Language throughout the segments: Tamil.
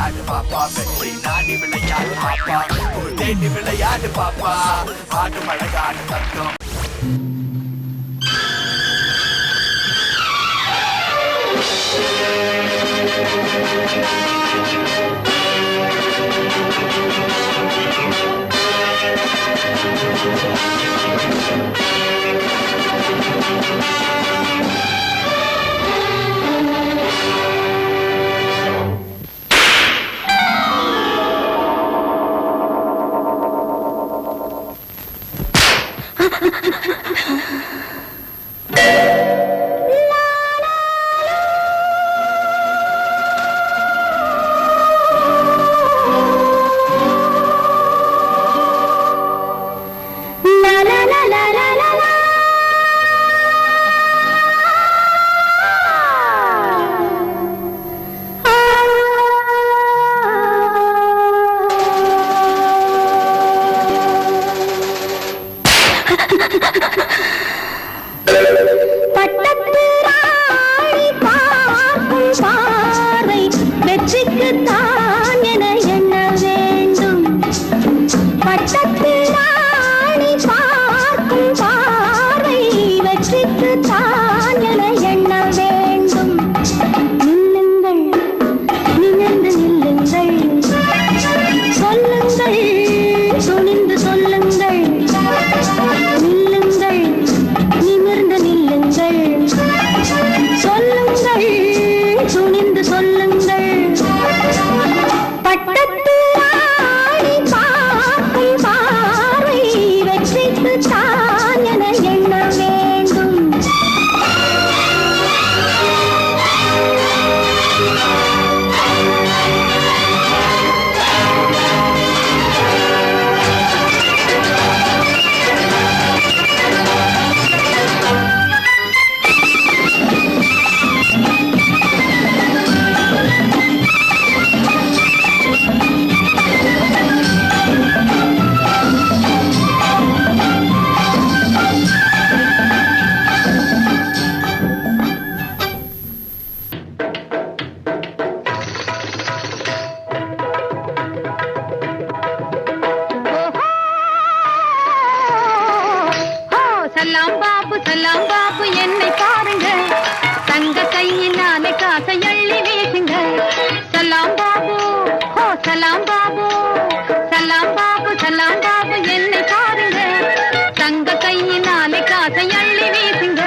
விளையாடு பாப்பா வெற்றி நாடி விளையாடு பாப்பா ஒரு தேடி விளையாடு பாப்பா ஆடும் அழகான தத்துவம் சலாம் பாபு என்னை பாருங்க தங்க கையினாலே காசை அள்ளி வீசுங்க சலாம் பாபு ஹோ சலாம் பாபு சலாம் பாபு சலாம் பாபு என்னை பாருங்க தங்க கையினாலே காசை அள்ளி வீசுங்க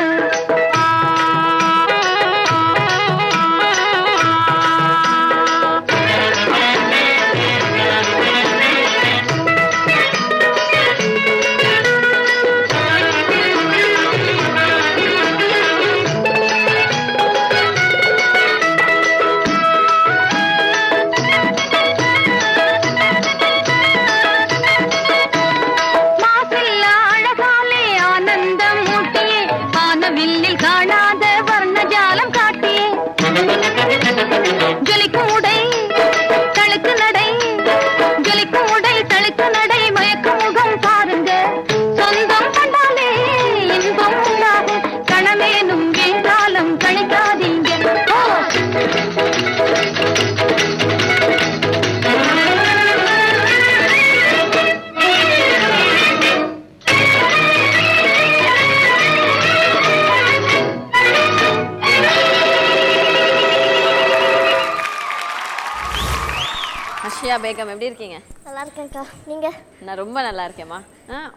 ஹர்ஷியா பேகம் எப்படி இருக்கீங்க? நல்லா இருக்கேன்க்கா. நீங்க? நான் ரொம்ப நல்லா இருக்கேம்மா.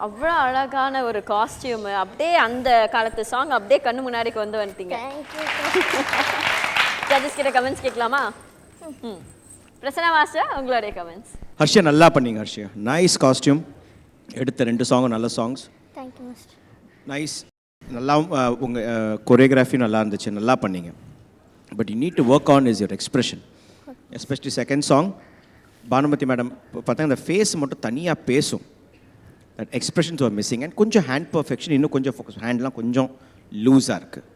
அவ்வளோ அழகான ஒரு காஸ்டியூம், அப்படியே அந்த காலத்து சாங் அப்படியே கண்ணு முன்னாடி வந்து வந்துட்டீங்க. ஜட்ஜஸ் கிட்ட கமெண்ட்ஸ் கேட்கலாமா? பிரசன்னா மாஸ்டர் உங்களுடைய கமெண்ட்ஸ். ஹர்ஷியா நல்லா பண்ணீங்க. ஹர்ஷியா நைஸ் காஸ்டியூம், எடுத்த 2 சாங்கும் நல்ல சாங்ஸ். Thank you master. நைஸ், நல்லா உங்கள் கொரியோகிராஃபி நல்லா இருந்துச்சு, நல்லா பண்ணீங்க. But you need to work on is your expression, especially second song. Bhanumathi madam பார்த்தா அந்த ஃபேஸ் மட்டும் தனியாக பேசும், that expressions are missing. And கொஞ்சம் ஹேண்ட் பர்ஃபெக்ஷன் இன்னும் கொஞ்சம் ஃபோக்கஸ், ஹேண்ட்லாம் கொஞ்சம் லூஸாக இருக்குது.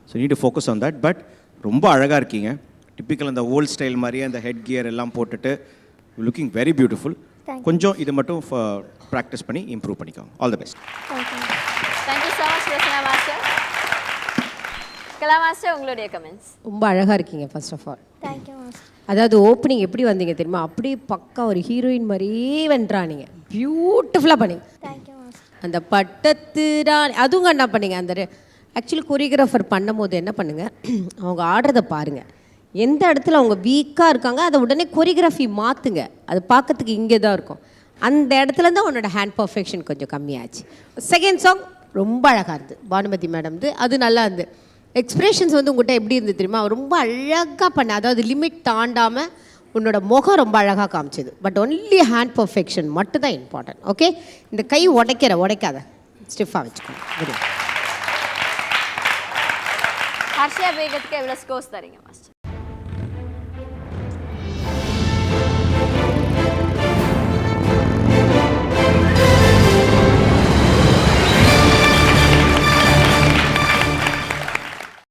So need to focus on that. But ரொம்ப அழகாக இருக்கீங்க. டிப்பிக்கல் அந்த ஓல்ட் ஸ்டைல் மாதிரியே அந்த ஹெட் கியர் எல்லாம் போட்டுட்டு லுக்கிங் வெரி பியூட்டிஃபுல். கொஞ்சம் இது மட்டும் ப்ராக்டிஸ் பண்ணி இம்ப்ரூவ் பண்ணிக்கோங்க. All the best. Thank you so much Prasanna master. Kala master உங்களுடைய கமெண்ட்ஸ். ரொம்ப அழகாக இருக்கீங்க first of all. Thank you master. அதாவது ஓப்பனிங் எப்படி வந்தீங்க தெரியுமா, அப்படியே பக்கா ஒரு ஹீரோயின் மாதிரியே வென்றா நீங்கள். பியூட்டிஃபுல்லாக பண்ணீங்க. Thank you master. அந்த பட்டத்து ராணி அதுவும் என்ன பண்ணீங்க. அந்த ஆக்சுவலி கொரியோகிராஃபர் பண்ணும்போது என்ன பண்ணுங்க, அவங்க ஆடுறதை பாருங்கள். எந்த இடத்துல அவங்க வீக்காக இருக்காங்க அதை உடனே கொரியோகிராஃபி மாற்றுங்க. அது பார்க்கறதுக்கு இங்கே தான் இருக்கும். அந்த இடத்துல தான் உன்னோட ஹேண்ட் பர்ஃபெக்ஷன் கொஞ்சம் கம்மியாச்சு. செகண்ட் சாங் ரொம்ப அழகாக இருந்தது பானுமதி மேடம்து. அது நல்லா இருந்து எக்ஸ்பிரஷன்ஸ் வந்து உங்கள்கிட்ட எப்படி இருந்து தெரியுமா, ரொம்ப அழகாக பண்ண. அதாவது லிமிட் தாண்டாமல் உன்னோட முகம் ரொம்ப அழகாக காமிச்சது. பட் ஒன்லி ஹேண்ட் பர்ஃபெக்ஷன் மட்டும் தான் இம்பார்ட்டன்ட். ஓகே, இந்த கை உடைக்காத, ஸ்டிஃபாக வச்சுக்கணும். ஹர்ஷியா பேகத்துக்கு எவ்வளோ ஸ்கோர்ஸ் தரீங்க மாஸ்டர்?